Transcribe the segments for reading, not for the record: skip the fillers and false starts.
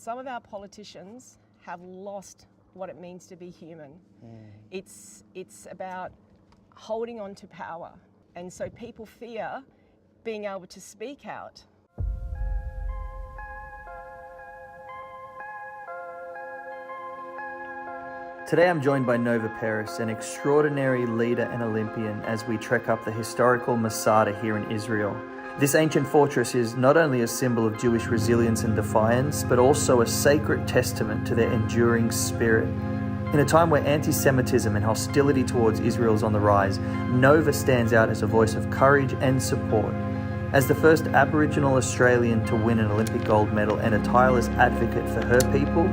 Some of our politicians have lost what it means to be human. It's about holding on to power. And so people fear being able to speak out. Today I'm joined by Nova Peris, an extraordinary leader and Olympian, as we trek up the historical Masada here in Israel. This ancient fortress is not only a symbol of Jewish resilience and defiance, but also a sacred testament to their enduring spirit. In a time where anti-Semitism and hostility towards Israel is on the rise, Nova stands out as a voice of courage and support. As the first Aboriginal Australian to win an Olympic gold medal and a tireless advocate for her people,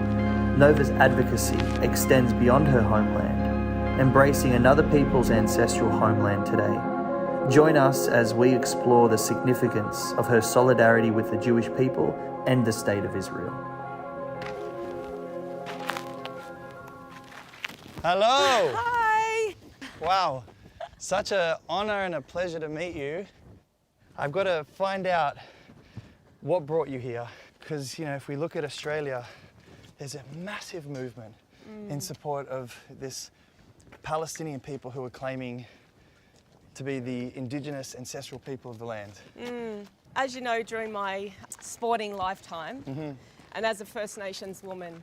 Nova's advocacy extends beyond her homeland, embracing another people's ancestral homeland today. Join us as we explore the significance of her solidarity with the Jewish people and the State of Israel. Hello! Hi! Wow, such an honor and a pleasure to meet you. I've got to find out what brought you here, because if we look at Australia, there's a massive movement in support of this Palestinian people who are claiming to be the indigenous ancestral people of the land. As you know, during my sporting lifetime, and as a First Nations woman,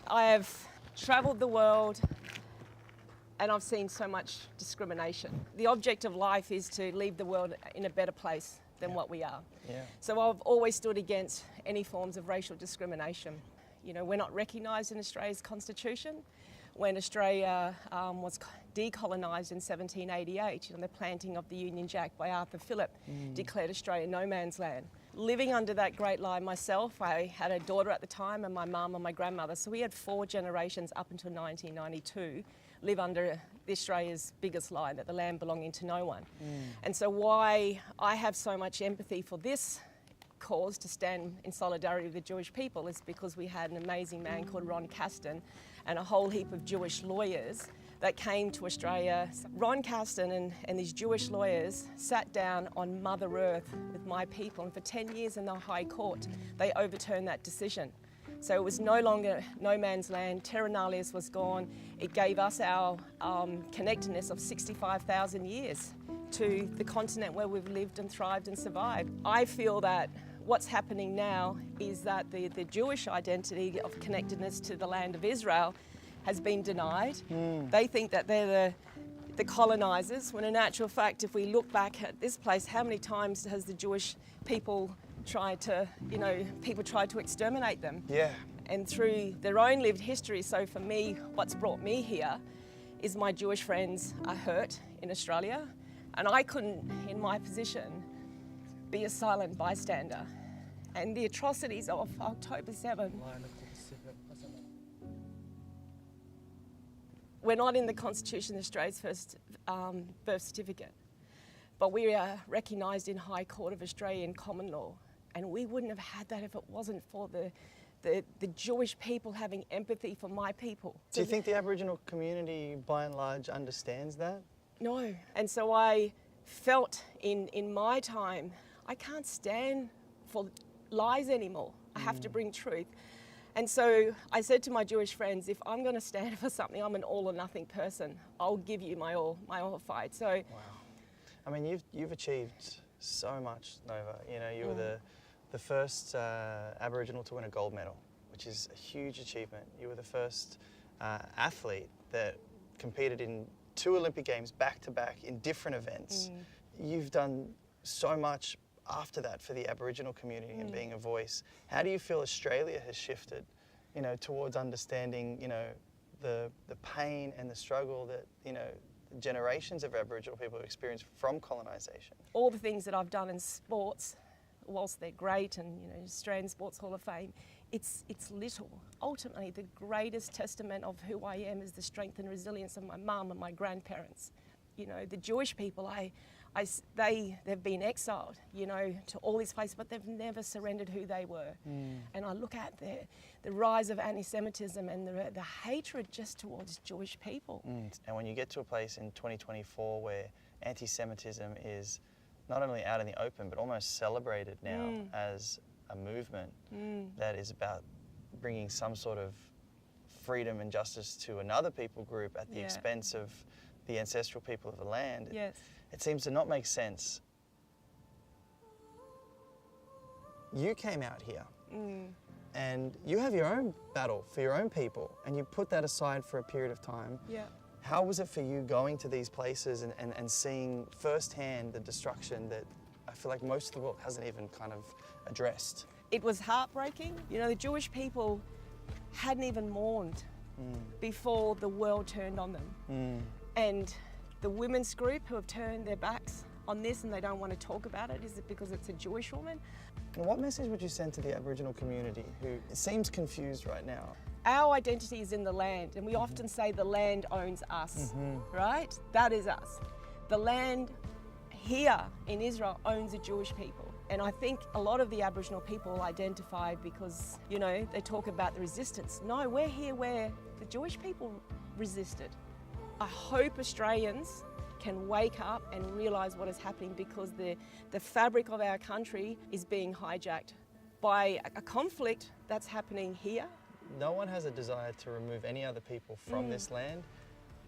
I have travelled the world and I've seen so much discrimination. The object of life is to leave the world in a better place than what we are. So I've always stood against any forms of racial discrimination. We're not recognised in Australia's constitution. When Australia was decolonised in 1788, the planting of the Union Jack by Arthur Phillip declared Australia no man's land. Living under that great lie myself, I had a daughter at the time and my mum and my grandmother, so we had 4 generations up until 1992 live under Australia's biggest lie, that the land belonging to no one. And so why I have so much empathy for this cause to stand in solidarity with the Jewish people is because we had an amazing man called Ron Caston and a whole heap of Jewish lawyers that came to Australia. Ron Caston and these Jewish lawyers sat down on Mother Earth with my people, and for 10 years in the High Court, they overturned that decision. So it was no longer no man's land. Terra Nullius was gone. It gave us our connectedness of 65,000 years to the continent where we've lived and thrived and survived. I feel that what's happening now is that the Jewish identity of connectedness to the land of Israel has been denied. They think that they're the colonisers, when in actual fact, if we look back at this place, how many times has the Jewish people tried to, people tried to exterminate them? And through their own lived history. So for me, what's brought me here is my Jewish friends are hurt in Australia, and I couldn't, in my position, be a silent bystander. And the atrocities of October 7, we're not in the Constitution of Australia's first birth certificate, but we are recognised in High Court of Australia in common law. And we wouldn't have had that if it wasn't for the Jewish people having empathy for my people. Do you think the Aboriginal community, by and large, understands that? No. And so I felt in my time, I can't stand for lies anymore. I have to bring truth. And so I said to my Jewish friends, if I'm going to stand for something, I'm an all or nothing person. I'll give you my all fight. So, wow. I mean, you've achieved so much, Nova. You were the first Aboriginal to win a gold medal, which is a huge achievement. You were the first athlete that competed in 2 Olympic Games back to back in different events. You've done so much after that for the Aboriginal community and being a voice. How do you feel Australia has shifted, towards understanding, the pain and the struggle that, generations of Aboriginal people have experienced from colonisation? All the things that I've done in sports, whilst they're great and, Australian Sports Hall of Fame, it's little. Ultimately, the greatest testament of who I am is the strength and resilience of my mum and my grandparents. The Jewish people, they've been exiled, to all these places, but they've never surrendered who they were. And I look at the rise of anti-Semitism and the hatred just towards Jewish people. And when you get to a place in 2024 where anti-Semitism is not only out in the open, but almost celebrated now as a movement that is about bringing some sort of freedom and justice to another people group at the expense of the ancestral people of the land, Yes. it seems to not make sense. You came out here and you have your own battle for your own people, and you put that aside for a period of time. Yeah. How was it for you going to these places and seeing firsthand the destruction that I feel like most of the world hasn't even kind of addressed? It was heartbreaking. You know, the Jewish people hadn't even mourned before the world turned on them. And the women's group who have turned their backs on this and they don't want to talk about it, is it because it's a Jewish woman? And what message would you send to the Aboriginal community who seems confused right now? Our identity is in the land, and we often say the land owns us, right? That is us. The land here in Israel owns the Jewish people. And I think a lot of the Aboriginal people identify because, you know, they talk about the resistance. No, we're here where the Jewish people resisted. I hope Australians can wake up and realise what is happening, because the fabric of our country is being hijacked by a conflict that's happening here. No one has a desire to remove any other people from this land.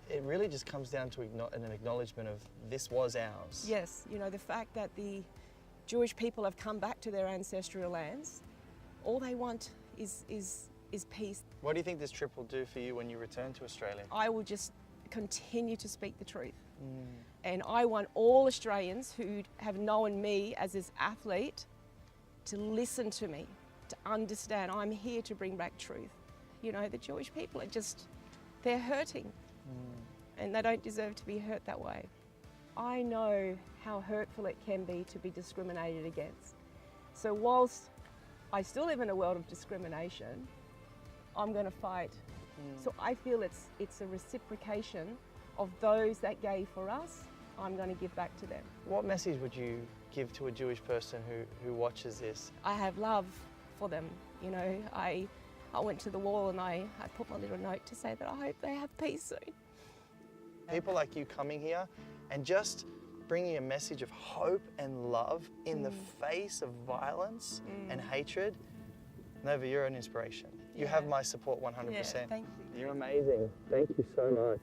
It really just comes down to an acknowledgement of this was ours. Yes, you know, the fact that the Jewish people have come back to their ancestral lands, all they want is peace. What do you think this trip will do for you when you return to Australia? I will just continue to speak the truth. And I want all Australians who have known me as this athlete to listen to me, to understand I'm here to bring back truth. You know, the Jewish people are just, they're hurting and they don't deserve to be hurt that way. I know how hurtful it can be to be discriminated against. So whilst I still live in a world of discrimination, I'm going to fight. So I feel it's a reciprocation of those that gave for us. I'm going to give back to them. What message would you give to a Jewish person who watches this? I have love for them. You know, I went to the wall and I put my little note to say that I hope they have peace soon. People like you coming here and just bringing a message of hope and love in the face of violence and hatred. Nova, you're an inspiration. You have my support 100%. Yeah, thank you. You're amazing. Thank you so much.